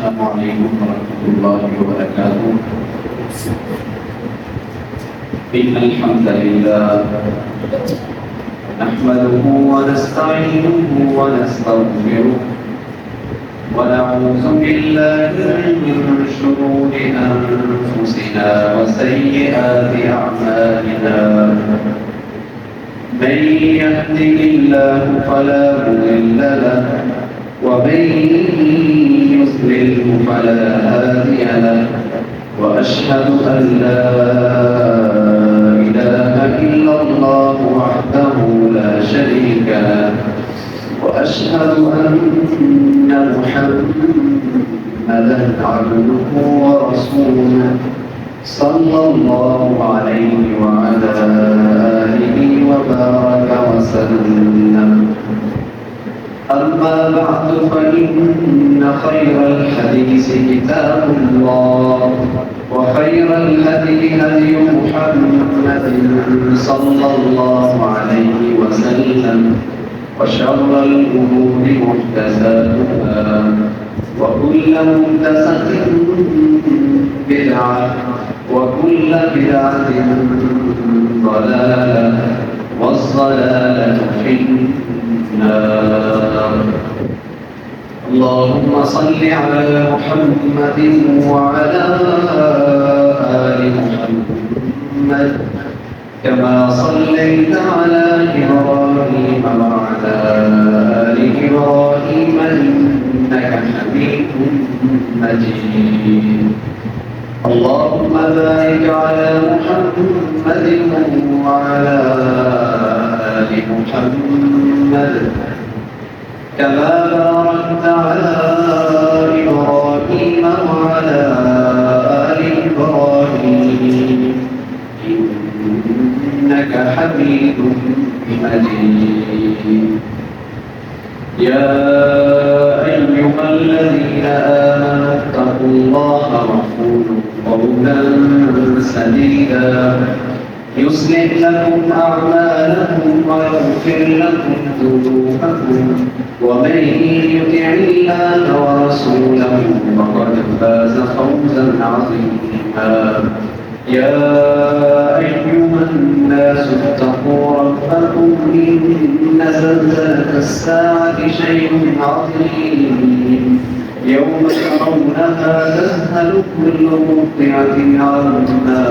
السلام عليكم ورحمة الله وبركاته. إن الحمد لله نحمده ونستعينه ونستغفره ونعوذ بالله من شرور أنفسنا وسيئات أعمالنا. من يهده الله فلا مضل له ومن يضلل فلا هادي له وأشهد أن لا إله إلا الله وحده لا شريك له وأشهد أن محمدا عبده ورسوله صلى الله عليه وعلى آله وبارك وسلم. أما بعد فإن خير الحديث كتاب الله وخير الهدي هدي محمد صلى الله عليه وسلم وشر الأمور محدثاتها وكل محدثة بدعة وكل بدعة ضلالة والضلالة في النار. اللهم صل على محمد وعلى آل محمد كما صليت على إبراهيم وعلى آل إبراهيم إنك حميد مجيد. اللهم بارك على محمد وعلى آل محمد كما باركت على إبراهيم وعلى آل إبراهيم إنك حميد مجيد. يا أيها الذين آمنوا اتقوا الله وقولوا قولا سديدا يصلح لكم أعمالكم ويغفر لكم ذنوبكم ومن يطع الله ورسوله فقد فاز فوزا عظيما. يا أيها الناس اتقوا ربكم إن زلزلة الساعة شيء عظيم يوم ترونها تذهل كل مرضعة عما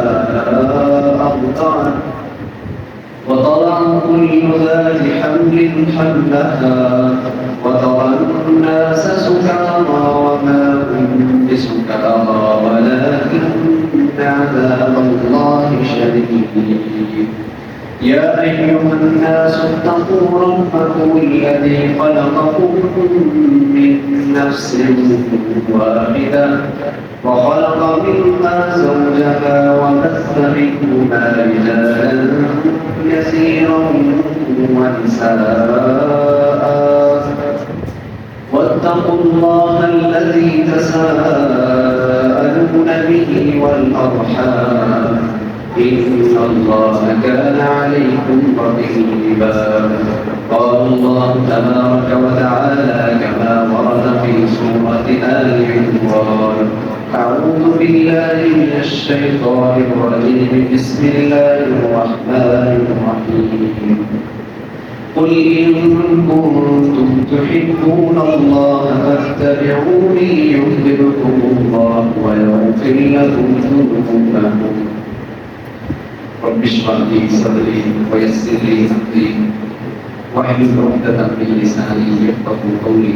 أرضعت وتضع كل ذات حمل حملها وترى الناس سكارى وما هم بسكارى ولكن عذاب الله شديد. يا أيها الناس اتقوا ربكم الذي خلقكم من نفس واحدة وخلق منها زوجها وبث منهما رجالا كثيرا ونساء واتقوا الله الذي تساءلون به والأرحام إن الله كان عليكم رقيبا. قال الله تبارك وتعالى كما ورد في سورة آل عمران: أعوذ بالله من الشيطان الرجيم بسم الله الرحمن الرحيم. قل إن كنتم تحبون الله فاتبعوني يحببكم الله ويغفر لكم ذنوبكم. رب اشرح لي صدري ويسر لي أمري واحلل عقدة من لساني يفقهوا قولي.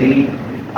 3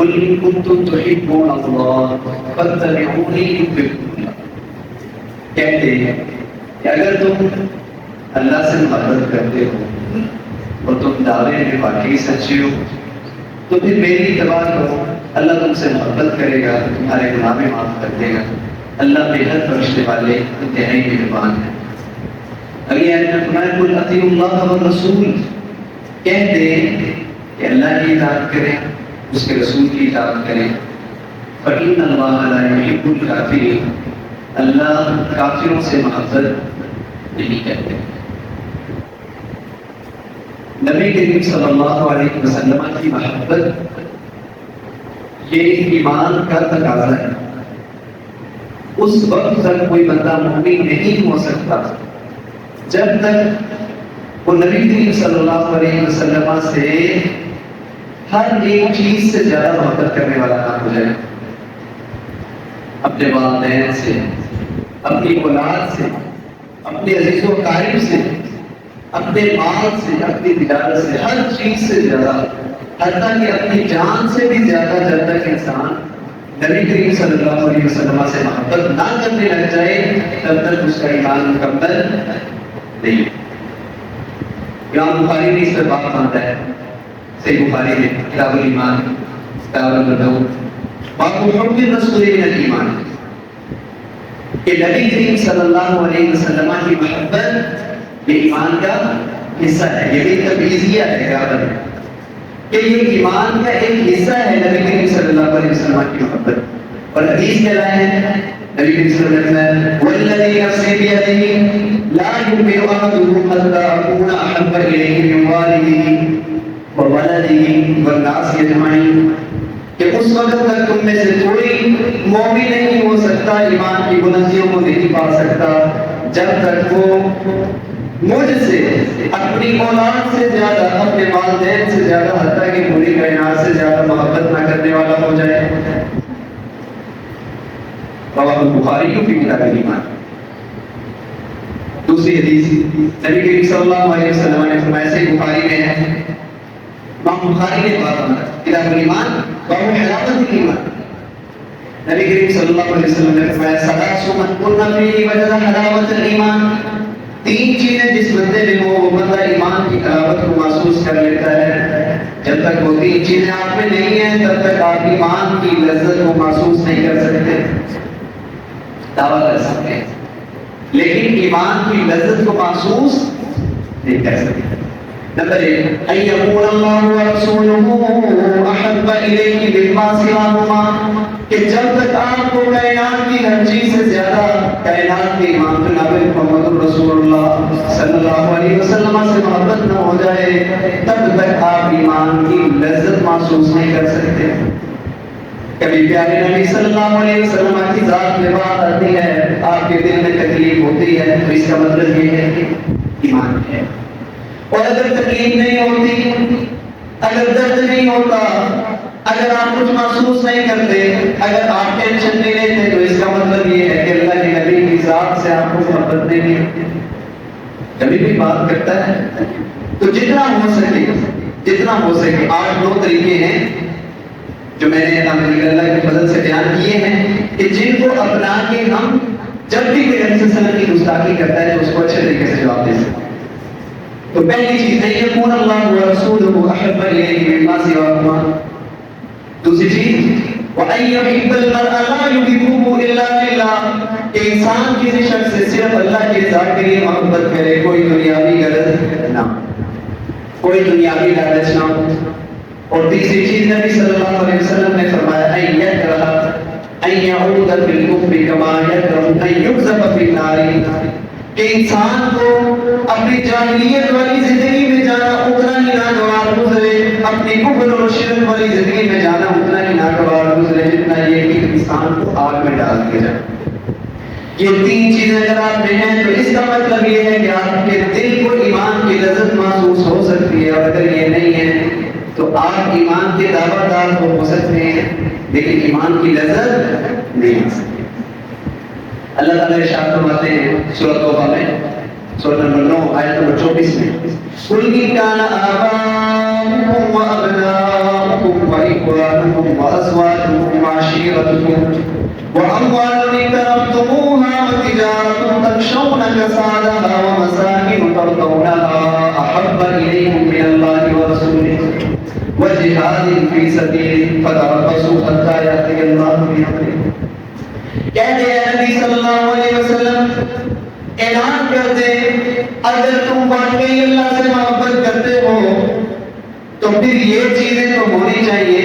قل ان کنتم تحبون اللہ فاتبعونی یحببکم اللہ. کہتے ہیں کہ اگر تم اللہ سے محبت کرتے ہو اور تم دعوے میں واقعی سچے ہو تو پھر میری اتباع کرو. اللہ تم سے محبت کرے گا، تمہارے گناہ میں معاف کر دے گا. اللہ بے حد بخشنے والے انتہائی مہربان ہیں. اگلی آیت میں فرمایا قل اطیعوا اللہ والرسول. کہہ دیں کہ اللہ کی اطاعت کریں، اس کے رسول کی اطاعت کریں. فإن اللہ لا يحب الکافرین. اللہ کافروں سے محبت نہیں کرتے. نبی کریم صلی اللہ علیہ وسلم کی محبت یہ ایمان کا تقاضا ہے. اس وقت تک کوئی بندہ مومن نہیں ہو سکتا جب تک وہ نبی کریم صلی اللہ علیہ وسلم سے ہر ایک چیز سے زیادہ محبت کرنے والا نہ ہو جائے. اپنے والدین سے، اپنی اولاد سے، اپنے عزیز و اقارب سے، اپنے مال سے، اپنی تجارت سے، ہر چیز سے زیادہ، حتیٰ کہ اپنی جان سے بھی زیادہ جب تک انسان نبی کریم صلی اللہ علیہ وسلم سے محبت نہ کرنے لگ جائے تب تک اس کا ایمان مکمل نہیں. امام بخاری نے اس پر بات باندھا ہے صحیح بخاری میں کتاب الایمان کتاب البدو باب حب الرسول من الایمان کہ نبی کریم صلی اللہ علیہ وسلم کی محبت یہ ایمان کا حصہ ہے. یہ بھی تبعیضیہ ہے برابر کہ یہ ایمان کا ایک حصہ ہے نبی کریم صلی اللہ علیہ وسلم کی محبت. اور حدیث میں آیا ہے نبی کریم صلی اللہ علیہ وسلم والذی نفسی بیدہ لا یؤمن احدکم حتی اکون احب الیہ من والدہ وولدہ والناس اجمعین کہ اس وقت تک تم میں سے کوئی مومن نہیں ہو سکتا، ایمان کی بلندیوں کو نہیں پا سکتا جب تک وہ مجھ سے، اپنی اولاد سے زیادہ، اپنے والدین سے زیادہ، حتیٰ کہ پوری کائنات سے زیادہ محبت نہ کرنے والا ہو جائے. رواه البخاری فی کتاب الایمان. دوسری حدیث نبی کریم صلی اللہ علیہ وسلم نے فرمایا صحیح بخاری میں ہے، امام بخاری نے بات کتاب الایمان باب حلاوت الایمان. نبی کریم صلی اللہ علیہ وسلم نے فرمایا ثلاث من کن فیہ وجد حلاوت الایمان. تین چیزیں جس بندے میں ہو وہ بندہ ایمان کی حلاوت کو محسوس کر لیتا ہے. جب تک وہ تین چیزیں آپ میں نہیں ہیں تب تک آپ ایمان کی لذت کو محسوس نہیں کر سکتے. دعویٰ کر سکتے ہیں لیکن ایمان کی لذت کو محسوس نہیں کر سکتے. نمبر ایک ان یکون اللہ ورسولہ احب الیہ مما سواہما کہ جب تک آپ کو کائنات کی ہر چیز سے زیادہ کائنات کے امام جناب محمد رسول اللہ صلی اللہ علیہ وسلم سے محبت نہ ہو جائے تب تک آپ ایمان کی لذت محسوس نہیں کر سکتے. کبھی پیارے نبی صلی اللہ علیہ وسلم کی ذات میں بات آتی ہے، آپ کے دل میں تکلیف ہوتی ہے تو اس کا مطلب یہ ہے کہ ایمان ہے. اور اگر تکلیف نہیں ہوتی، اگر درد نہیں ہوتا، اگر آپ کچھ محسوس نہیں کرتے، اگر آپ ٹینشن نہیں لیتے تو اس کا مطلب یہ ہے کہ اللہ کے نبی کی ذات سے آپ کو محبت نہیں ہے. کبھی بھی بات کرتا ہے تو جتنا ہو سکے 8-9 طریقے ہیں جو میں نے اللہ کے فضل سے بیان کیے ہیں کہ جن کو اپنا کے ہم جب بھی کوئی رسول اللہ کی گستاخی کرتا ہے تو اس کو اچھے طریقے سے جواب دے سکتے ہیں. تو پہلی چیز ہے یکون اللہ ورسولہ احب الیہ مما سواہما. دوسری چیز وَأَن يُحِبَّ الْمَرْءَ لَا يُحِبُّهُ إِلَّا لِلَّهِ کہ انسان کسی شخص سے صرف اللہ کی ذات کے لیے محبت کرے، کوئی دنیاوی غرض نہ، کوئی دنیاوی لالچ نہ ہو. اور تیسری چیز نبی صلی اللہ علیہ وسلم نے فرمایا أَن يَكْرَهَ أَن يَعُودَ فِي الْكُفْرِ كَمَا يَكْرَهُ أَن يُقْذَفَ فِي النَّارِ کہ انسان کو اپنی جاہلیت والی زندگی میں جانا اتنا ہی ناگوار گزرے، اپنی کفر اور شرک والی زندگی میں جانا اتنا ہی ناگوار گزرے جتنا یہ کہ انسان کو آگ میں ڈال دیا جائے. یہ تین چیزیں اگر آپ میں ہیں تو اس کا مطلب یہ ہے کہ آپ کے دل کو ایمان کی لذت محسوس ہو سکتی ہے. اور اگر یہ نہیں ہے تو آپ ایمان کے دعویٰ دار تو ہو سکتے ہیں لیکن ایمان کی لذت نہیں آ سکتی. اللہ تعالیٰ ارشاد فرماتے ہیں سورۃ توبہ میں سورہ نمبر 9 آیت نمبر 24 میں قل ان كان آباؤكم وأبناؤكم وإخوانكم وأزواجكم وعشيرتكم وأموال اقترفتموها وتجارة تخشون كسادها ومساكن ترضونها أحب إليكم من الله ورسوله وجهاد في سبيله فتربصوا حتى يأتي الله بأمره. کہتے ہیں نبی صلی اللہ علیہ وسلم اعلان کر دے اگر تم واقعی اللہ سے محبت کرتے ہو تو پھر یہ چیزیں تو ہونی چاہیے.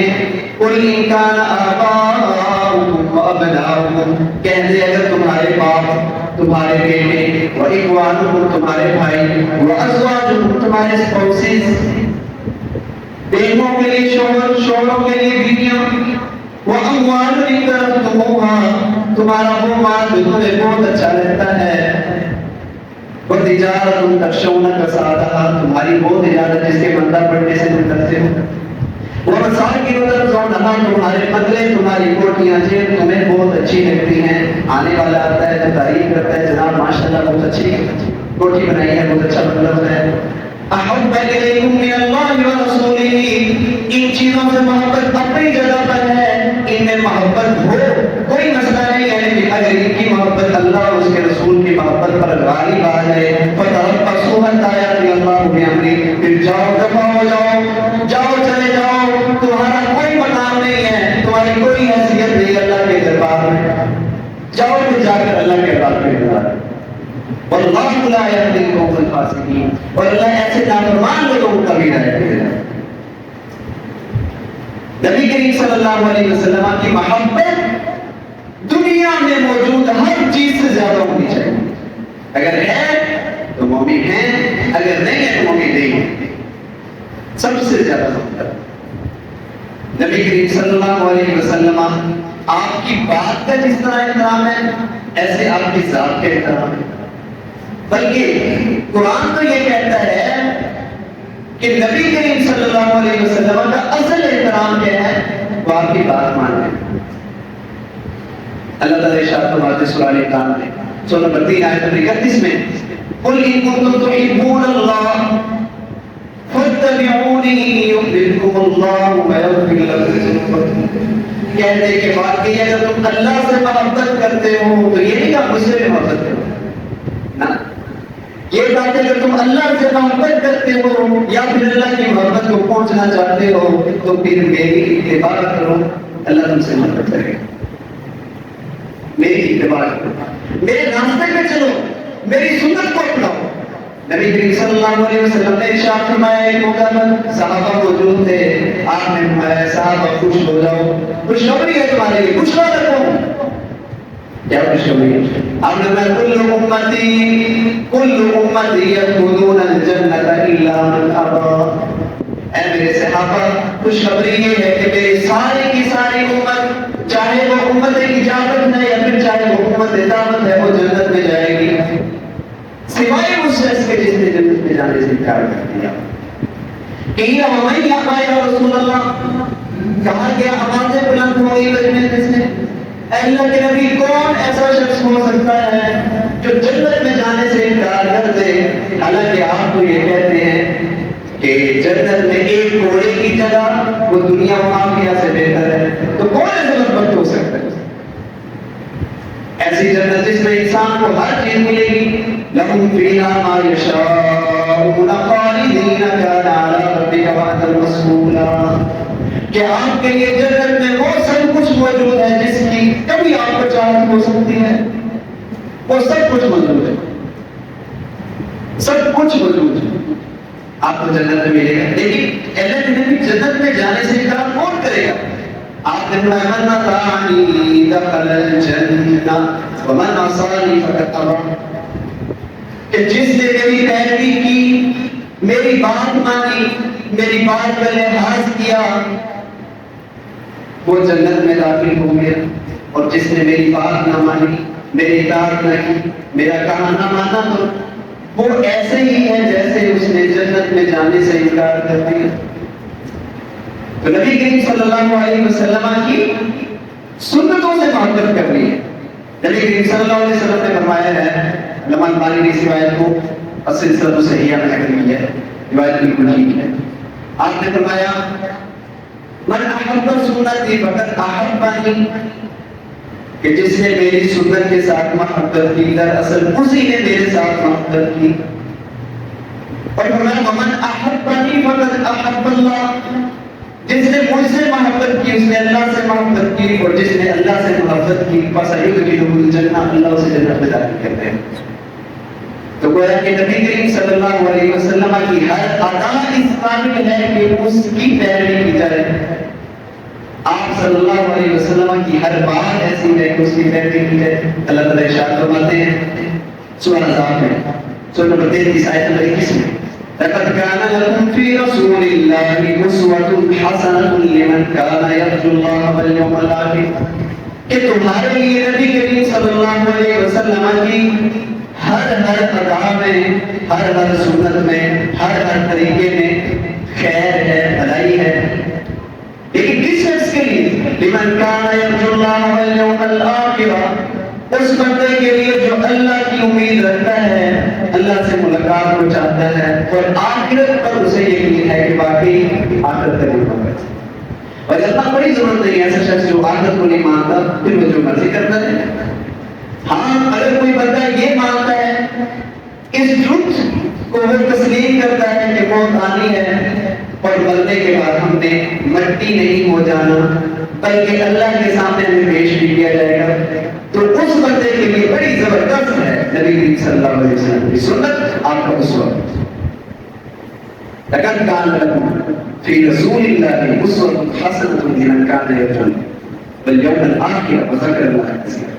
قل ان کان آباؤکم وابناؤکم کہہ دے اگر تمہارے باپ تمہارے بیٹے واخوانکم تمہارے بھائی وازواجکم تمہارے اسپاؤسز بیووں کے لیے شوہر شوہروں کے لیے بیویاں واموال اقترفتموها تمہارا وہ مال جو تمہیں بہت اچھا لگتا ہے وتجارت تخشون کسادها تمہاری وہ تجارت جس کے مندہ پڑنے سے تم ڈرتے ہو ومساکن ترضونها تمہارے بدلے تمہاری کوٹیاں جو تمہیں بہت اچھی لگتی ہیں. آنے والا آتا ہے تو تعریف کرتا ہے جناب ماشاءاللہ بہت اچھی کوٹھی بنائی ہے بہت اچھا مطلب ہے. احب الیکم من اللہ ورسولہ ان چیزوں سے محبت اپنی جگہ پر ہے ان میں محبت ہو کوئی مسئلہ نہیں ہے کہ اگر ان کی محبت اللہ اور اس کے رسول کی محبت پر غالب آ جائے فتربصوا حتی یأتی اللہ بأمرہ پھر جاؤ دفع ہو جاؤ جاؤ چلے جاؤ تمہارا کوئی مقام نہیں ہے تمہاری کوئی حیثیت نہیں اللہ کے دربار میں جاؤ تو جا کر اللہ کے دربار میں واللہ لا یهدی القوم الفاسقین اور اللہ ایسے نافرمان لوگوں کو کبھی ہدایت نہیں دیتا. نبی کریم صلی اللہ علیہ وسلم کی محبت دنیا میں موجود ہر چیز سے زیادہ ہونی چاہیے. اگر ہے تو مومن ہیں اگر نہیں ہے تو مومن نہیں ہے. سب سے زیادہ محبت نبی کریم صلی اللہ علیہ وسلم آپ کی بات کا جس طرح احترام ہے ایسے آپ کی ذات کا احترام ہے. بلکہ قرآن تو یہ کہتا ہے کہ نبی کریم صلی اللہ علیہ وسلم کا اصل احترام کیا ہے وہ آپ کی بات ماننا ہے. اللہ تعالیٰ ارشاد فرماتے ہیں سورہ الانعام میں سورہ نمبر 3 آیت نمبر 31 میں قل ان کنتم تحبون اللہ فاتبعونی یحببکم اللہ ویغفر لکم ذنوبکم. کہتے ہیں کہ واقعی اگر تم اللہ سے محبت کرتے ہو تو یہ نہیں کہ آپ مجھ سے بھی محبت کرو نا. یہ بات ہے اگر تم اللہ سے محبت کرتے ہو یا پھر اللہ کی محبت کو پہنچنا چاہتے ہو تو پھر میری اتباع کرو اللہ تم سے محبت کرے گا. میری اتباع کرو میرے راستے پہ چلو میری سنت کو اپناؤ. نبی کریم صلی اللہ علیہ وسلم نے ارشاد فرمایا ایک موقع پر صحابہ موجود تھے آپ نے فرمایا صحابہ خوش ہو جاؤ خوشخبری ہے تمہارے لیے خوش رکھو. کیا خوشخبری ہے؟ آپ نے فرمایا کل امتی یدخلون الجنۃ الا من ابا. اے میرے صحابہ خوشخبری یہ ہے کہ میری ساری کی ساری امت چاہے وہ امت اجابت ہے یا پھر چاہے وہ امت دعوت ہے وہ جنت میں جائے گی سوائے اس شخص کے جس نے جنت میں جانے سے انکار کر دیا. قیل ومن یأبی یا رسول اللہ کہا گیا آوازیں بلند ہو گئی بجنے سے اے اللہ کے نبی کون ایسا شخص ہو سکتا ہے جو جنت میں جانے سے انکار کر دے. حالانکہ آپ تو یہ کہتے ہیں کہ جنت میں ایک گھوڑے کی جگہ وہ دنیا و آخرہ سے بہتر ہے تو کون ایسا مطلب ہو سکتا ہے؟ ایسی جنت جس میں انسان کو ہر چیز ملے گی لہم فیہا ما یشاءون خالدین کان علی ربک وعدا مسئولا. کہ آپ کے لیے جنت میں وہ سب کچھ موجود ہے جس کی کبھی آپ کو چاہت ہو سکتی ہے وہ سب کچھ موجود ہے سب کچھ موجود ہے آپ کو جنت میں ملے گا. لیکن اللہ کے نبی جنت میں جانے سے انکار کون کرے گا؟ آپ نے فرمایا من اطاعنی دخل الجنہ ومن عصانی فقد ابى. کہ جس نے میری پیروی کی میری بات مانی میری بات کا لحاظ کیا وہ جنت میں داخل ہو گیا اور جس نے میری بات نہ مانی میری اطاعت نہ کی میرا کہا نہ مانا تو وہ ایسے ہی ہے جیسے اس نے جنت میں جانے سے انکار کر دیا. تو نبی کریم صلی اللہ علیہ وسلم کی سنتوں سے محبت کرنی ہے. نبی کریم صلی اللہ علیہ وسلم نے فرمایا ہے علامہ البانی نے اس روایت کو السلسلہ صحیحہ میں نقل ہے، روایت بالکل ٹھیک ہے۔ آپ نے فرمایا من احب سنتی فقد احبنی، کہ جس نے میری سنت کے ساتھ محبت کی دراصل اسی نے میرے ساتھ محبت کی۔ اور فرمایا ومن احبنی فقد احب اللہ، جس نے مجھ سے محبت کی اس نے اللہ سے محبت کی، اور جس نے اللہ سے محبت کی فسيدخله الجنہ، اللہ اسے جنت میں داخل کرتے ہیں۔ تو گویا کہ نبی کریم صلی اللہ علیہ وسلم کی ہر ادا اس قابل ہے کہ اس کی پیروی کی جائے۔ آپ صلی اللہ علیہ وسلم کی ہر بات ایسی ہے کہ اس کی پیروی کی جائے۔ اللہ تعالیٰ ارشاد فرماتے ہیں سورہ احزاب میں سورہ نمبر 33 آیت نمبر 21 میں لقد كان لكم في رسول الله أسوة حسنة لمن كان يرجو الله واليوم الآخر، کہ تمہارے لیے نبی کریم صلی اللہ علیہ وسلم کی ہر ادا میں، ہر سنت میں، ہر طریقے میں خیر ہے، بھلائی ہے، لیکن کس شخص کے لیے؟ لمن كان يرجو الله واليوم الآخر، اس بندے کے لیے جو اللہ کی امید رکھتا ہے، اللہ سے ملاقات کو چاہتا ہے، اور آخرت پر اسے یقین ہے کہ واقعی آخرت قریب ہوگا۔ اور اللہ بڑی ضرورت نہیں ہے ایسا شخص جو آخرت کو نہیں مانتا پھر وہ جو مرضی کرتا ہے۔ ہاں اگر کوئی بندہ یہ مانتا ہے، اس جھوٹ کو وہ تسلیم کرتا ہے کہ موت آنی ہے اور مرنے کے بعد ہم نے مٹی نہیں ہو جانا بلکہ اللہ کے سامنے ہمیں پیش بھی کیا جائے گا، تو اس بندے کے لیے بڑی زبردست ہے نبی کریم صلی اللہ علیہ وسلم کی سنت، آپ کا اسوہ۔ لقد كان لكم في رسول الله أسوة حسنة لمن كان يرجو الله واليوم الآخر وذكر الله كثيرا۔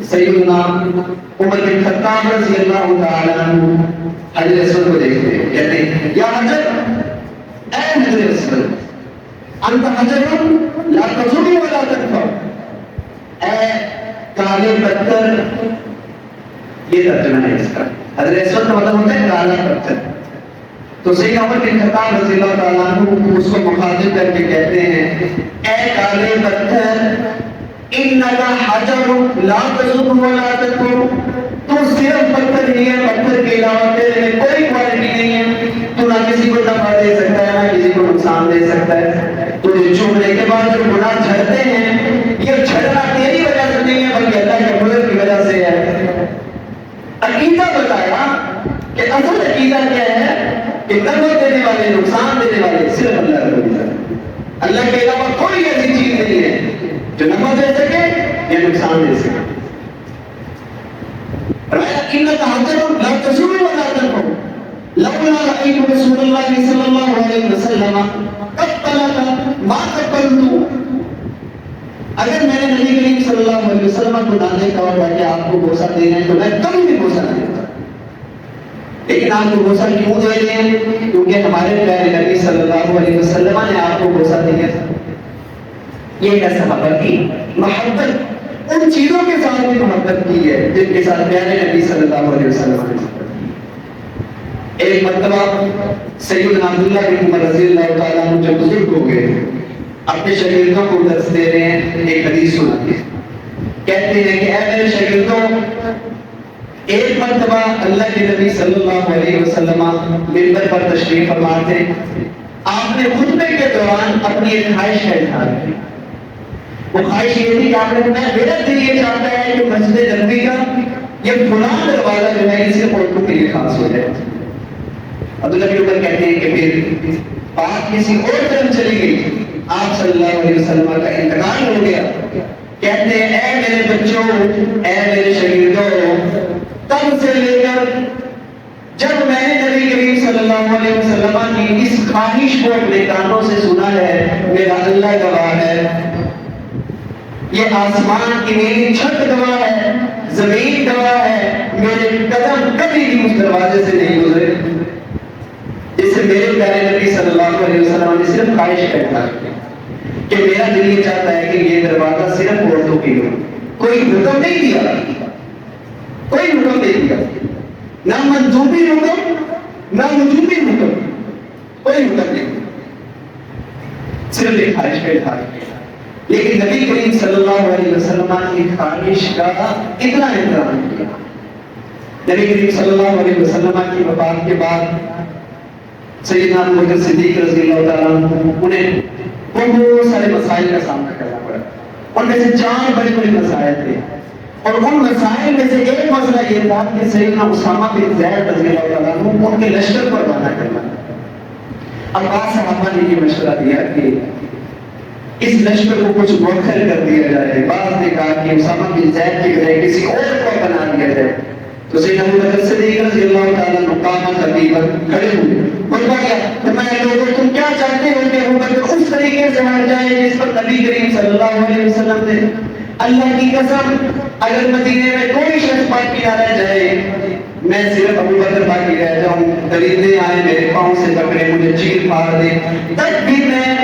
سیدنا عمر بن خطاب رضی اللہ تعالیٰ عنہ حجر اسود کو دیکھتے ہیں، کہتے ہیں یا حجر، اے حجر اسود، انت حجر لا تضر ولا تنفع، اے کالے پتھر، یہ ترجمہ ہے اس کا۔ حجر اسود کا مطلب ہوتا ہے کالا پتھر۔ تو سیدنا عمر بن خطاب رضی اللہ تعالیٰ عنہ اس کو مخاطب کر کے کہتے ہیں اے کالے پتھر، انکا حجر لا تضر ولا تنفع، تو صرف پتھر ہی ہے، پتھر کے علاوہ تیرے میں کوئی کوالٹی نہیں ہے، تو نہ کسی کو نفع دے سکتا ہے نہ کسی کو نقصان دے سکتا ہے۔ تجھے چھوڑنے کے بعد جو گناہ جھڑتے ہیں یہ جھڑنا تیری وجہ سے نہیں ہے بلکہ اللہ کے فضل کی وجہ سے ہے۔ عقیدہ بتایا کہ اصل عقیدہ کیا ہے کہ نفع دینے والے، نقصان دینے والے صرف اللہ رب العزت، اللہ کے علاوہ کوئی ایسی چیز نہیں ہے جو نفع دے سکے یا نقصان دے سکے۔ انکا حجر لا تضر ولا تنفع لولا رأيت رسول اللہ صلی اللہ علیہ وسلم قبلک ما قبلت، اگر میں نے نبی کریم صلی اللہ علیہ وسلم کو نہ دیکھا ہوتا کہ آپ کو بوسہ دینا ہے تو میں کبھی بھی بوسہ نہیں دیتا، لیکن آپ کو بوسہ کیوں دے رہے ہیں؟ کیونکہ ہمارے پیارے نبی صلی اللہ علیہ وسلم نے آپ کو بوسہ دیا تھا۔ یہ ہے صحابہ کی محبت، ان چیزوں کے ساتھ بھی محبت کی ہے جن کے ساتھ پیارے نبی صلی اللہ علیہ وسلم نے محبت کی۔ ایک مرتبہ سیدنا عبداللہ بن عمر رضی اللہ تعالیٰ عنہ جو بزرگ ہو گئے اپنے شاگردوں کو درس دے رہے ہیں، ایک حدیث سناتے ہیں، کہتے ہیں کہ اے میرے شاگردوں، ایک مرتبہ اللہ کے نبی صلی اللہ علیہ وسلم منبر پر تشریف فرما تھے، آپ نے خطبے کے دوران اپنی ایک خواہش کا اظہار کیا۔ وہ خواہش یہ تھی کہ آپ نے میرا دل یہ چاہتا ہے کہ مسجد نبوی کا یہ فلاں دروازہ جو ہے اسے عورتوں کے لیے خاص ہو جائے۔ عبداللہ بن عمر کہتے ہیں کہ پھر بات کسی اور طرف چلی گئی، آپ صلی اللہ علیہ وسلم کا انتقال ہو گیا۔ کہتے ہیں اے میرے بچوں، اے میرے شاگردوں، تب سے لے کر جب میں نے نبی کریم صلی اللہ علیہ وسلم کی اس خواہش کو اپنے کانوں سے سنا ہے، میرا اللہ گواہ ہے، یہ آسمان کی نیلی چھت گواہ ہے، زمین گواہ ہے، میرے قدم کبھی بھی اس دروازے سے نہیں گزرے جس سے میرے پیارے نبی صلی اللہ علیہ وسلم نے صرف خواہش کرتا ہے کہ میرا دل یہ چاہتا ہے کہ یہ دروازہ صرف عورتوں کے لیے، کوئی حکم نہیں دیا، کوئی حکم نہیں دیا، نہ منظوری حکم نہ وجوبی حکم، کوئی حکم نہیں، صرف ایک خواہش کا اظہار کیا۔ لیکن نبی کریم صلی اللہ علیہ وسلم کی خواہش کا اتنا احترام کیا، نبی کریم صلی اللہ علیہ وسلم کی وفات کے بعد سیدنا ابو بکر صدیق رضی اللہ تعالیٰ عنہ انہیں بہت سارے مسائل کا سامنا کرنا پڑا. ان میں سے 4 بڑے بڑے مسائل تھے اور ان مسائل میں سے ایک مسئلہ یہ تھا کہ سیدنا اسامہ بن زید رضی اللہ تعالیٰ عنہ ان کے لشکر پر روانہ کرنا. اب بعض صحابہ نے یہ مشورہ دیا کہ اس لشکر کو کچھ مؤخر کر دیا جائے. بعض نے کہا کہ اسامہ بن زید کی بجائے کسی اور کو بنا دیا جائے. تو سیدنا ابو بکر صدیق رضی اللہ تعالیٰ عنہ قامت تقریباً کھڑے ہوئے. خطبہ کیا فرمایا لوگوں تم کیا چاہتے ہو کہ ابو بکر اس طریقے سے ہٹ جائے جس پر نبی کریم صلی اللہ علیہ وسلم نے اللہ کی قسم اگر مدینے میں کوئی شخص باقی نہ رہ جائے میں صرف ابو بکر باقی رہ جاؤں. درندے آئے میرے پاؤں سے پکڑے مجھے چیر پھاڑ دے تب بھی میں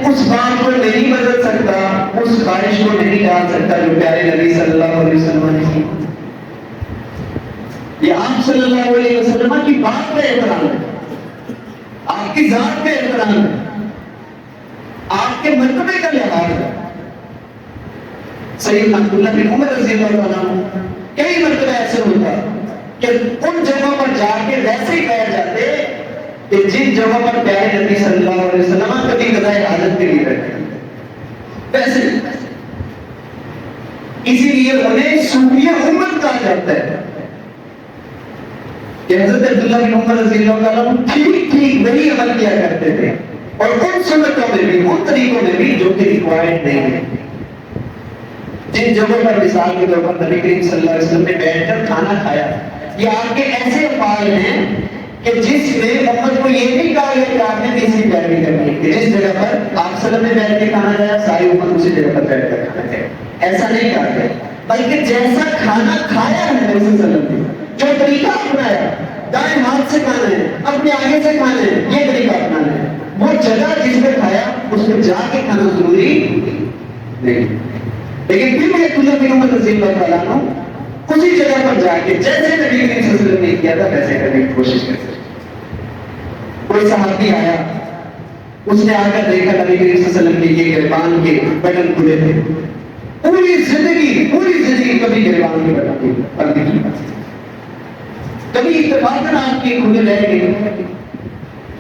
اس بات کو نہیں بدل سکتا, اس خواہش کو نہیں ڈال سکتا جو پیارے نبی صلی اللہ علیہ وسلم نے کی. یہ آپ صلی اللہ علیہ وسلم کی بات کا احترام ہے, آپ کی ذات کا احترام ہے, آپ کے مرتبے کا لحاظ ہے. سیدنا عبداللہ بن عمر رضی اللہ تعالیٰ عنہ کئی مرتبہ ایسے ہوتا کہ ان جگہوں پر جا کے ویسے ہی بیٹھ جاتے کہ جن جگہوں پر پیارے نبی صلی اللہ علیہ وسلم کبھی قضائے حاجت کے لیے بیٹھے ویسے. اسی لیے انہیں صوفیہ امت کہا جاتا ہے کہ حضرت عبداللہ بن عمر رضی اللہ تعالیٰ عنہ ٹھیک ٹھیک وہی عمل کیا کرتے تھے اور ان سنتوں میں بھی ان طریقوں میں بھی جو کہ ریکوائرڈ نہیں ہے. جن جگہوں پر مثال کے طور پر نبی کریم صلی اللہ علیہ وسلم نے بیٹھ کر کھانا کھایا یہ آپ کے ایسے افعال ہیں کہ جس میں امت کو یہ نہیں کہا گیا کہ آپ نے تیسری پیروی کرنی ہے. جس جگہ پر آپ صلی اللہ علیہ وسلم نے بیٹھ کے کھانا کھایا ساری امت اسی جگہ پر بیٹھ کر کھانا کھایا. ایسا نہیں کہا گیا بلکہ جیسا کھانا کھایا ہے نبی صلی اللہ علیہ وسلم نے جو طریقہ اپنایا دائیں ہاتھ سے کھانا ہے اپنے آگے سے کھانا ہے یہ طریقہ اپنانا ہے. وہ جگہ جس میں کھایا اس میں جا کے کھانا ضروری نہیں. لیکن پھر بھی عبداللہ بن عمر رضی اللہ تعالیٰ عنہ اسی جگہ پر جا کے جیسے نبی کریم صلی اللہ علیہ وسلم نے کیا تھا ویسے کرنے کی کوشش کرتے. کوئی صحابی آیا اس نے آ کر دیکھا نبی کریم صلی اللہ علیہ وسلم کے یہ گریبان کے بٹن کھلے تھے. پوری زندگی کبھی گریبان کے بٹن بند نہیں کی, کبھی اتفاقاً آپ کے کھلے رہ گئے.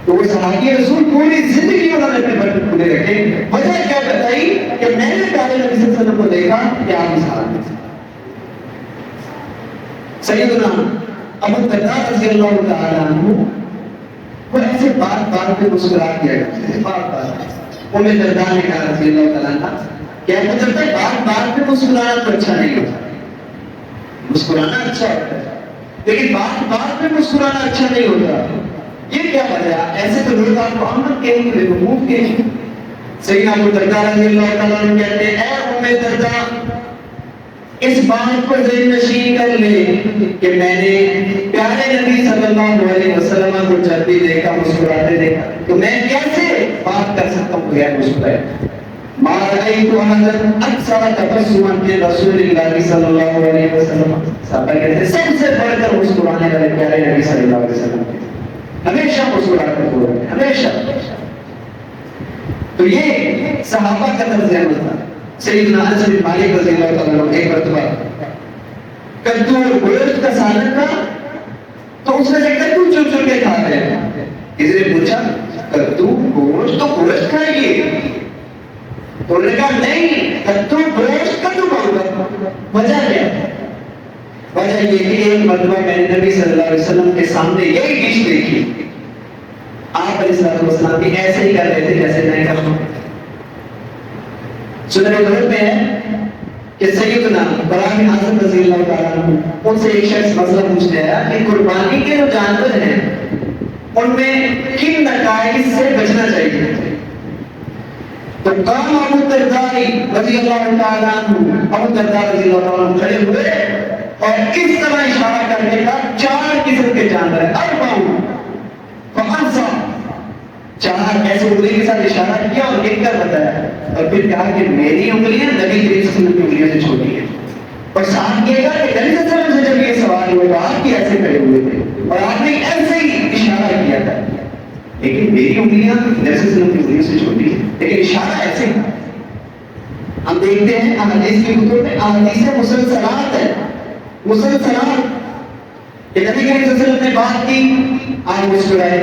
تو وہ صحابی رسول پوری زندگی انہوں نے اپنے بٹن کھلے رکھے. وجہ کیا بتائی کہ میں نے پیارے نبی صلی اللہ علیہ وسلم کو دیکھا کہ آپ مثال میں سیدنا ابو الدرداء رضی اللہ تعالیٰ عنہ وہ ایسے بات پہ مسکرا دیا کرتے تھے. بات ام الدرداء نے کہا رضی اللہ تعالیٰ عنہ کہ ابو الدرداء بات پہ مسکرانا تو اچھا نہیں ہوتا, مسکرانا اچھا ہوتا ہے لیکن بات پہ مسکرانا اچھا نہیں ہوتا. یہ کیا وجہ ایسے تو لوگ آپ کو احمد کہیں گے محمود کہیں گے. سیدنا ابو الدرداء رضی اللہ تعالیٰ عنہ کہتے ہیں اے ام الدرداء اس بات کو ذہن نشین کر لے کہ میں نے پیارے نبی صلی اللہ علیہ وسلم کو جب بھی دیکھا مسکراتے دیکھا تو میں کیسے بات کر سکتا ہوں بغیر مسکرائے. ما رأيت أحدا أكثر تبسما من رسول الله صلی اللہ علیہ وسلم. صحابہ کہتے ہیں سب سے بڑھ کر مسکرانے والے پیارے نبی صلی اللہ علیہ وسلم ہمیشہ مسکراتے ہوئے ہمیشہ. تو یہ صحابہ کا طرز عمل تھا. سیدنا انس بن مالک رضی اللہ تعالیٰ عنہ ایک مرتبہ کدو گوشت کا سالن تھا تو اس میں سے کدو چن چن کے کھا رہے ہیں. کسی نے پوچھا کدو گوشت تو گوشت کھائیے, تو انہوں نے کہا نہیں کدو گوشت کدو کھاؤں گا. وجہ کیا؟ وجہ یہ کہ ایک مرتبہ میں نے نبی صلی اللہ علیہ وسلم کے سامنے یہی ڈش دیکھی, آپ علیہ السلام بھی ایسے ہی کر رہے تھے جیسے میں کرتا ہوں. سنن دور میں ہے کہ سیدنا براء بن عازب رضی اللہ تعالیٰ عنہ ان سے ایک شخص مسئلہ پوچھنے آیا کہ قربانی کے جو جانور ہیں ان میں کن نقائص سے بچنا چاہیے. تو قام ابو الدرداء رضی اللہ تعالیٰ عنہ ابو الدرداء رضی اللہ تعالیٰ عنہ کھڑے ہوئے اور اس طرح اشارہ کرنے کا 4 قسم کے جانور ہیں. اربعون فانصا 4 ایسے انگلی کے ساتھ اشارہ کیا اور لکھ کر بتایا اور پھر کہا کہ میری انگلیاں نبی کریم صلی اللہ علیہ وسلم کی انگلیوں سے چھوٹی ہیں. اور ساتھ یہ کہا کہ نبی صلی اللہ علیہ وسلم سے جب یہ سوال ہوا تو آپ کی ایسے کھڑے ہوئے تھے اور آپ نے ایسے ہی اشارہ کیا تھا لیکن میری انگلیاں نبی صلی اللہ علیہ وسلم کی انگلیوں سے چھوٹی ہیں لیکن اشارہ ایسے ہی. ہم دیکھتے ہیں احادیث کی کتب میں احادیث مسلسلات ہیں, مسلسلات کہ نبی کریم صلی اللہ علیہ وسلم نے بات کی آپ مسکرائے،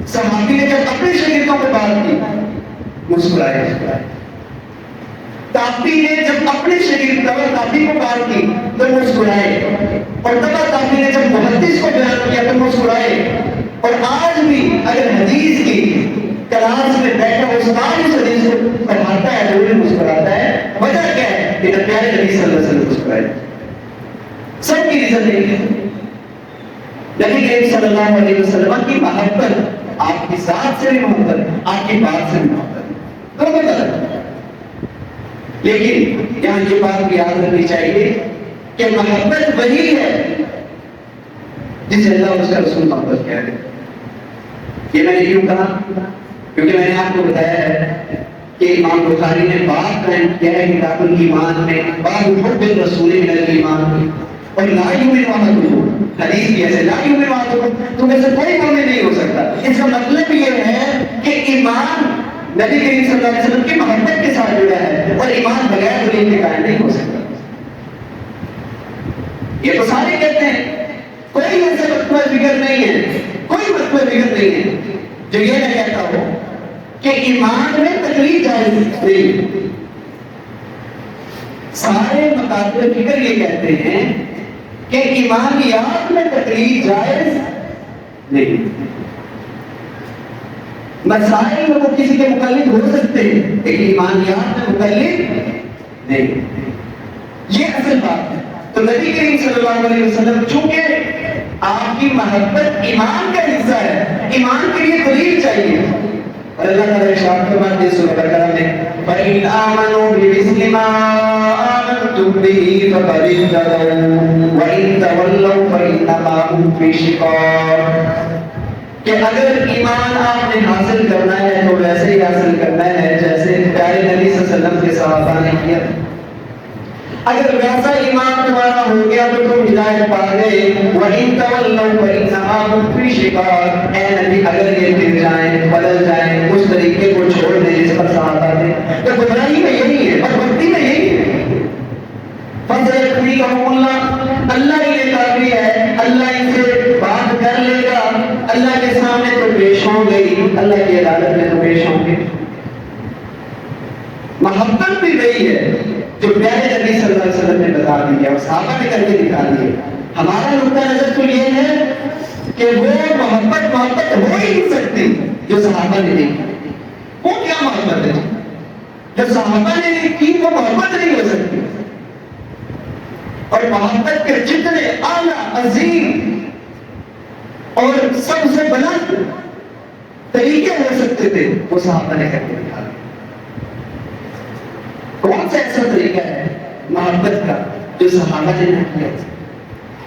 صحابی نے جب اپنے شاگردوں پہ بات کی مسکرائے، تابعی نے جب اپنے شاگرد تابعی کو بات کی تو مسکرائے، اور تابعی نے جب محدث کو بیان کیا تو مسکرائے۔ اور آج بھی اگر حدیث کی کلاس میں بیٹھا استاد اس حدیث کو پڑھاتا ہے تو وہ مسکراتا ہے۔ وجہ کیا ہے کہ پیارے نبی صلی اللہ علیہ وسلم مسکرائے۔ سب کی ریزن نہیں ہے، نبی کریم صلی اللہ علیہ وسلم کی محبت، آپ کی ذات سے بھی محبت، آپ کی بات سے بھی محبت، دونوں طرح۔ لیکن یہاں یہ بات بھی یاد رکھنی چاہیے کہ محبت وہی ہے جسے اللہ اور اس کا رسول محبت کہہ رہے۔ یہ میں نے کیوں کہا؟ کیونکہ میں نے آپ کو بتایا ہے کہ امام بخاری نے باب قائم کیا ہے کتاب الایمان میں، باب حب الرسول من الایمان، اور لا یؤمن احدکم، حدیث بھی ایسے لا یؤمن احدکم، تم میں سے کوئی مومن نہیں ہو سکتا۔ اس کا مطلب یہ ہے کہ ایمان نبی کریم صلی اللہ علیہ وسلم کی محبت کے ساتھ جڑا ہے، اور ایمان بغیر دلیل کے قائم نہیں ہو سکتا۔ یہ تو سارے کہتے ہیں، کوئی ایسا مطلب فکر نہیں ہے، کوئی مطلب فکر نہیں ہے جو یہ نہ کہتا ہو کہ ایمان میں تکلیف جائز نہیں۔ سارے مطالب فکر یہ کہتے ہیں کہ ایمانیات میں تکلیف جائز نہیں۔ مسائل میں وہ کسی کے مقلد ہو سکتے ہیں لیکن ایمانیات میں مقلد نہیں۔ یہ اصل بات ہے۔ تو نبی کریم صلی اللہ علیہ وسلم چونکہ آپ کی محبت ایمان کا حصہ ہے، ایمان کے لیے دلیل چاہیے، اور اللہ تعالیٰ ارشاد فرماتے ہیں سورہ بقرہ میں فَإِنْ آمَنُوا بِمِثْلِ مَا آمَنْتُمْ بِهِ فَقَدِ اهْتَدَوْا وَإِنْ تَوَلَّوْا فَإِنَّمَا هُمْ فِي شِقَاقٍ، کہ اگر ایمان آپ نے حاصل کرنا ہے تو ویسے ہی حاصل کرنا ہے جیسے پیارے نبی صلی اللہ علیہ وسلم کے صحابہ نے کیا۔ اگر ویسا ایمان تمہارا ہو گیا تو تم ہدایت پا گئے۔ وَإِن تَوَلَّوْا فَإِنَّمَا هُمْ فِي شِقَاقٍ، اے نبی اگر یہ پھر جائیں، بدل جائیں، اس طریقے کو چھوڑ دیں جس پر صحابہ تھے، تو گمراہی میں یہی ہے، بدبختی میں یہی ہے۔ فَسَيَكْفِيكَهُمُ اللَّهُ، اللہ ہی نے کافی ہے، اللہ ان سے بات کر لے گا، اللہ کے سامنے تو پیش ہوں گئی، اللہ کی عدالت میں تو پیش ہوں گے۔ محبت بھی وہی ہے جو پیارے نبی صلی اللہ علیہ وسلم نے بتا دیا اور صحابہ نے کر کے دکھا دیا۔ ہمارا نقطہ نظر تو یہ ہے کہ وہ محبت ہو ہی نہیں سکتی جو صحابہ نے دیکھی۔ وہ کیا محبت ہے جو صحابہ نے نہیں کی، وہ محبت نہیں ہو سکتی۔ اور محبت کے جتنے اعلیٰ عظیم اور سب سے بلند طریقے ہو سکتے تھے وہ صحابہ نے کر کے دکھا دیا۔ کون سا ایسا طریقہ ہے محبت کا جو صحابہ نے نہ کیا؟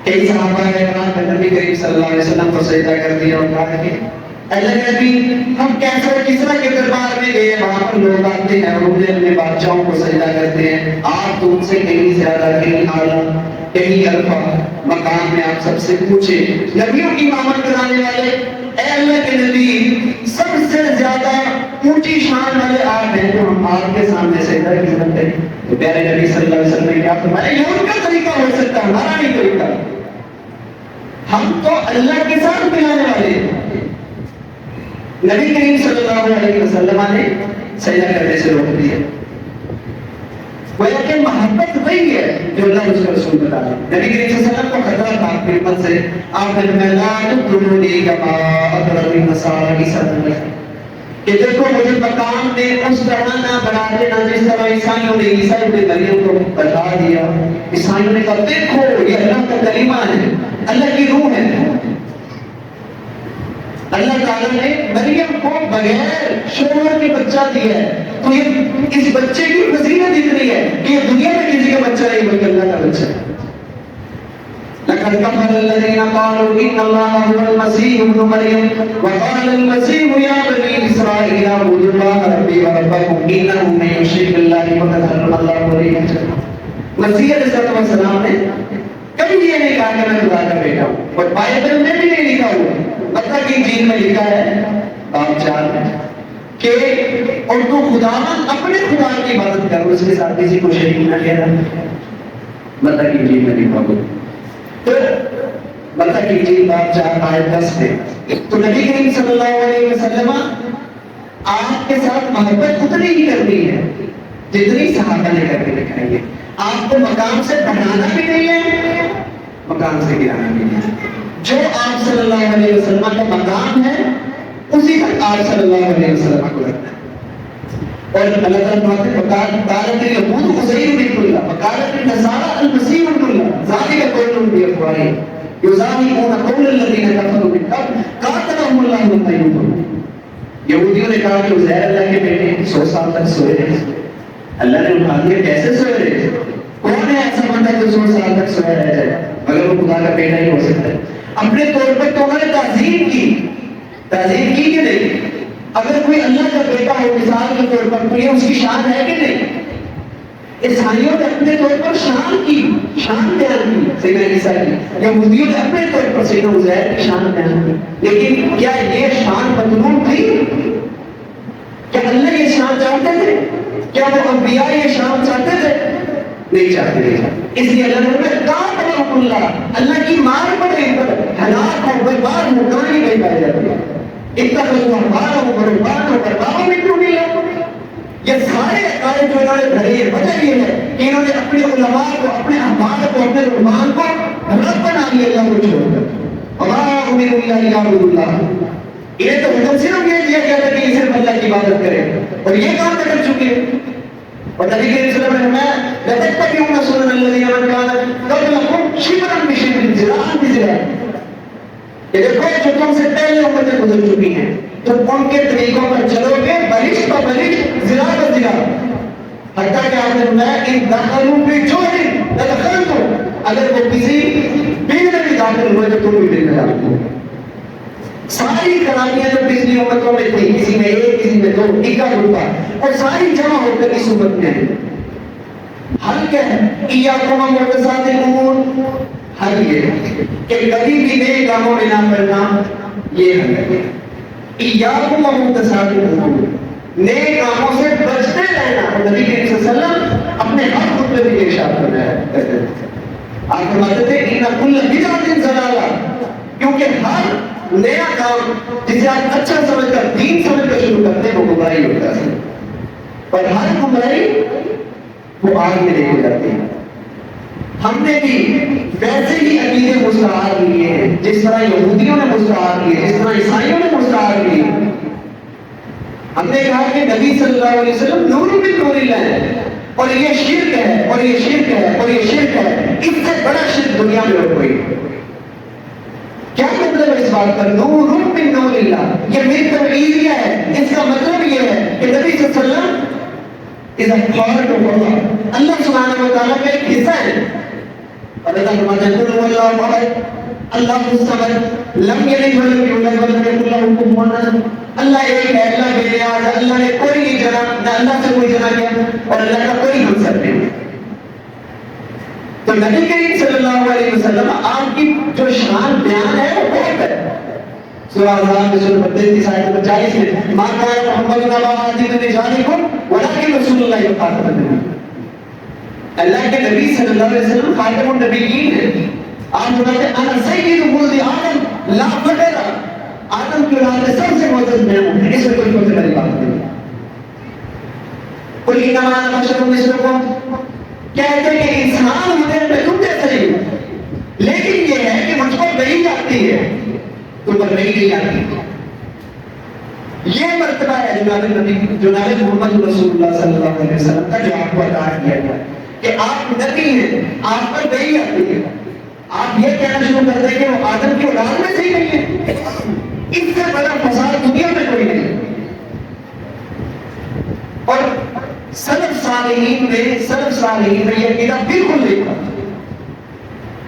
کئی صحابہ نے کہا نبی کریم صلی اللہ علیہ وسلم کو سجدہ کر دیا اور کہا کہ اللہ نبی ہم کیسے کس طرح کے دربار میں گئے، وہاں پر لوگ آتے ہیں اور انہیں اپنے بادشاہوں کو سجدہ کرتے ہیں، آپ تو ان سے کہیں زیادہ، کہیں اعلیٰ، کہیں ارفع مقام میں آپ سب سے پوچھے، نبیوں کی امامت کرانے والے، اے اللہ کے نبی سب سے زیادہ اونچی شان والے آپ ہیں تو ہم آپ کے سامنے سجدہ کی ضرورت ہے۔ تو پیارے نبی صلی اللہ علیہ وسلم نے کیا فرمایا؟ یہ ان کا طریقہ ہو سکتا ہے، ہمارا نہیں طریقہ، ہم تو اللہ کے ساتھ ملانے والے ہیں۔ نبی کریم صلی اللہ علیہ وسلم نے سجدہ کرنے سے روک دیا۔ گویا کہ محبت وہی ہے جو اللہ اس کا رسول بتا رہا ہے۔ نبی کریم صلی اللہ علیہ وسلم کو خطرہ تھا خدمت سے، آپ نے فرمایا لا تطرونی کما اطرت النصارى عیسیٰ ابن مریم، کہ دیکھو مجھے مقام میں اس طرح نہ بنا دینا جس طرح عیسائیوں نے عیسیٰ ابن مریم کو بتا دیا۔ عیسائیوں نے کہا دیکھو یہ اللہ کا کلمہ ہے، اللہ کی روح ہے۔ اللہ تعالیٰ نے مریم کو بغیر شوہر کے بچہ دیا ہے، تو یہ اس بچے کی فضیلت اتنی ہے کہ یہ دنیا میں کسی کا بچہ نہیں بلکہ اللہ کا بچہ ہے۔ لقد كفر الذين قالوا ان الله هو المسيح ابن مريم وقال المسيح يا بني اسرائيل اعبدوا الله ربي وربكم انه من يشرك بالله فقد حرم الله عليه الجنة۔ مسیح علیہ السلام نے کبھی یہ نہیں کہا کہ میں خدا کا بیٹا ہوں، اور بائبل میں بھی نہیں لکھا ہوا، متی کی انجیل میں لکھا ہے باب 4 میں کہ اور تو خداوند اپنے خدا کی عبادت کر، اس کے ساتھ کسی کو شریک نہ ٹھہرا، متی کی انجیل میں لکھا ہوا۔ تو بتا کیجیے باب 4 آیت 10 میں. تو نبی کریم صلی اللہ علیہ وسلم آپ کے ساتھ محبت اتنی ہی کرنی ہے جتنی صحابہ نے کر کے دکھائی ہے. آپ کو مقام سے بڑھانا بھی نہیں ہے، مقام سے گرانا بھی نہیں ہے. جو آپ صلی اللہ علیہ وسلم کا مقام ہے اسی تک آپ صلی اللہ علیہ وسلم کو رکھنا ہے. اور اللہ تعالیٰ نے قالت اليهود عزير بن الله وقالت النصارى المسيح ابن الله ذلك قولهم بأفواههم يضاهئون قول الذين كفروا من قبل قاتلهم الله ثم يؤمنون. یہودیوں نے کہا کہ عزیر اللہ کے بیٹے 100 سال تک سوئے رہے. اللہ نے اٹھا دیا، کیسے سوئے رہے؟ کون ہے ایسا بندہ جو 100 سال تک سویا رہ جائے مگر وہ خدا کا بیٹا ہی ہو سکتا ہے؟ اپنے طور پر تو انہوں نے تعظیم کی کہ نہیں؟ اگر کوئی اللہ کا بیٹا ہو مثال کے طور پر تو یہ اس کی شان ہے کہ نہیں؟ عیسائیوں نے اپنے طور پر شان بیان کی سیدنا عیسیٰ کی، یہودیوں نے اپنے طور پر سیدنا عزیر کی شان بیان کی. لیکن کیا یہ شان مطلوب تھی؟ کیا اللہ یہ شان چاہتے تھے؟ کیا وہ انبیاء یہ شان چاہتے تھے؟ نہیں چاہتے تھے. اس لیے اللہ نے کہا اللہ کی مار پڑے ان پر ہلاک ہو برباد ہو کہانی نہیں پائی جاتی ہے. اتخذوا احبارهم ورهبانهم اربابا من دون الله. یہ سارے عقائد جو انہوں نے بھرے ہیں وجہ یہ ہے کہ انہوں نے اپنے علماء کو، اپنے احبار کو، اپنے رہبان کو رب بنا لیا اللہ کو چھوڑ کر. وما امروا الا ليعبدوا الله. انہیں تو حکم صرف یہ دیا گیا تھا کہ یہ صرف اللہ کی عبادت کریں اور یہ کام کر چکے. اور نبی کریم صلی اللہ علیہ وسلم نے لَتَتَّبِعُنَّ سُنَنَ الَّذِينَ مَن كَانَ قَبْلَكُمْ شِبْرًا بِشِبْرٍ ذِرَاعًا بِذِرَاعٍ. کہ دیکھو جو تم سے پہلے امتیں گزر چکی ہیں تم ان کے طریقوں پر چلو گے بلش پر بلش ذرا پر ذرا. حتیٰ کہ آپ نے فرمایا ان دخلوا فی جحر لدخلتم. اگر وہ کسی بل میں بھی داخل ہوئے تو تم بھی بل میں داخل ہو. ساری خرابیاں جو پچھلی امتوں میں تھی، کسی میں ایک کسی میں دو اکا گروپا، اور ساری جمع ہو کر اس امت میں ہیں. حل کیا ہے؟ ایاکم ومحدثات الامور. حل یہ کہ کبھی بھی نیک کاموں میں نہ پڑنا، یہ حل ہے. ایاکم ومحدثات الامور، نیک کاموں سے بچتے رہنا. اور نبی کریم صلی اللہ علیہ وسلم اپنے ہر خطبے میں یہ ارشاد کرنا ہے. آپ فرماتے تھے ان کل بدعۃ ضلالہ، کیونکہ ہر نیا کام جسے آپ اچھا سمجھ کر دین سمجھ کر شروع کرتے ہیں وہ گمراہی ہوتا ہے. اور ہر گمراہی وہ آگ میں لے کے جاتی ہے. ہم نے بھی ویسے ہی عقیدے مستعار لیے ہیں جس طرح یہودیوں نے مستعار لیے، جس طرح عیسائیوں نے مستعار لیے. ہم نے کہا کہ نبی صلی اللہ علیہ وسلم نور من نور اللہ ہے اور یہ شرک ہے اور یہ شرک ہے اور یہ شرک ہے. اس سے بڑا شرک دنیا میں اور کوئی. کیا مطلب ہے اس بات کا نور من نور اللہ؟ یہ میری تبعیضیہ ہے. اس کا مطلب یہ ہے کہ نبی صلی اللہ علیہ وسلم is a part of Allah. اللہ سبحانہ و تعالیٰ کا ایک حصہ ہے. اور اللہ فرماتا ہے قل هو الله احد اللہ الصمد لم یلد ولم یولد ولم یکن له کفوا احد. اللہ ایک ہے، اللہ بے نیاز ہے، اللہ نے کوئی نہیں جنا، نہ اللہ سے کوئی جنا گیا اور اللہ کا کوئی ہمسر نہیں. تو نبی کریم صلی اللہ علیہ وسلم آپ کی جو شان بیان ہے وہ بہت ہے. سورہ احزاب میں سورہ 32 آیت 40 میں ما کان محمد ابا احد من رجالکم ولکن رسول اللہ خاتم النبیین. اللہ کے نبی صلی اللہ علیہ وسلم خاتم النبیین ہیں. آپ فرماتے ہیں انا سید ولد آدم لا فخر. آدم کی اولاد میں سب سے معزز میں ہوں، اس میں کوئی فخر والی بات نہیں. قل انما انا بشر مثلکم، کہتے ہیں کہ انسان ہوتے ہیں میں تم جیسے ہی ہوں، لیکن یہ ہے کہ مجھ پر وحی آتی ہے تم پر وحی نہیں آتی. یہ مرتبہ ہے جناب محمد رسول اللہ صلی اللہ علیہ وسلم کا جو آپ کو عطا کیا گیا کہ آپ نبی ہیں، آپ پر وحی آتی ہے. آپ یہ کہنا شروع کر دیں کہ وہ آدم کی اولاد میں سے ہی نہیں ہے. اس سے بڑا فساد دنیا میں کوئی نہیں. اور سلف صالحین میں یہ عقیدہ بالکل نہیں تھا.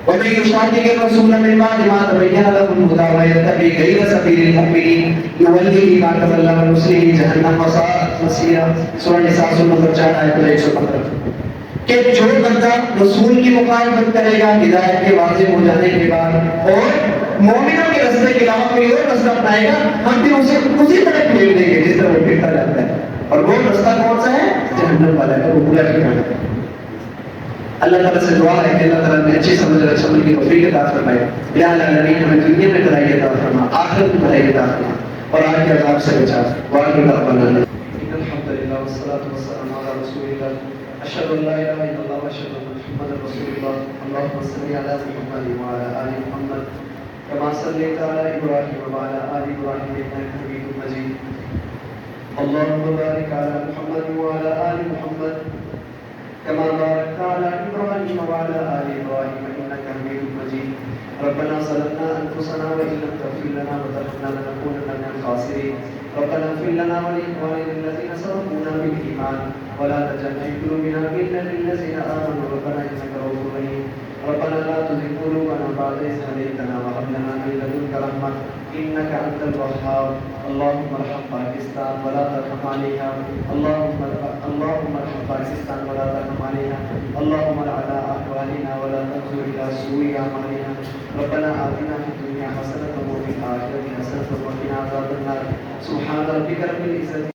وَمَن يُشَاقِقِ الرَّسُولَ مِن بَعْدِ مَا تَبَيَّنَ لَهُ الْهُدَىٰ وَيَتَّبِعْ غَيْرَ سَبِيلِ الْمُؤْمِنِينَ نُوَلِّهِ مَا تَوَلَّىٰ وَنُصْلِهِ جَهَنَّمَ وَسَاءَتْ مَصِيرًا. سورہ نساء نمبر 4 آیت 115. کہ جو بندہ رسول کی مخالفت کرے گا ہدایت کے واضح ہو جانے کے بعد اور مومنوں کے راستے کے علاوہ کوئی اور راستہ اپنائے گا، ہم پھر اسے اسی طرح پھیر دیں گے جس طرح وہ پھرتا رہتا ہے. اور وہ راستہ کون سا ہے؟ جہنم والا ہے. وہ برا ٹھکانا ہے. اللہ تعالیٰ سے دعا ہے کہ اللہ تعالیٰ نے اچھی سمجھ اور عمل کی توفیق عطا فرمائے. یا العالمین ہمیں دنیا میں بھلائی عطا فرما، آخرت میں بھلائی عطا فرما اور آگ کے عذاب سے بچا. وآخر دعوانا الحمد للہ والصلاة والسلام علی رسول اللہ. اشہد ان لا الہ الا اللہ واشہد ان محمدا رسول اللہ. اللہم صل علی محمد وعلی آل محمد كما صليت على ابراہیم وعلى آل ابراہیم انک حمید مجید. اللهم بارك على محمد وعلى آل محمد كما باركت على إبراهيم وعلى آل إبراهيم إنك حميد مجيد. ربنا ظلمنا أنفسنا وإن لم تغفر لنا وترحمنا لنكونن من الخاسرين. ربنا اغفر لنا ولإخواننا الذين سبقونا بالإيمان ولا تجعل في قلوبنا غلا للذين آمنوا ربنا إنك رؤوف رحيم. ربنا لا تزغ قلوبنا بعد إذ هديتنا وهب لنا من لدنك رحمة إنك أنت الوهاب. اللهم ارحم پاکستان ولا ترحم عليها. اللهم ارحم پاکستان ولا ترحم عليها. اللهم على أحوالنا ولا تنظر إلى سوء أعمالنا. ربنا آتنا في الدنيا حسنة وفي الآخرة حسنة وقنا عذاب النار. سبحان ربك رب العزة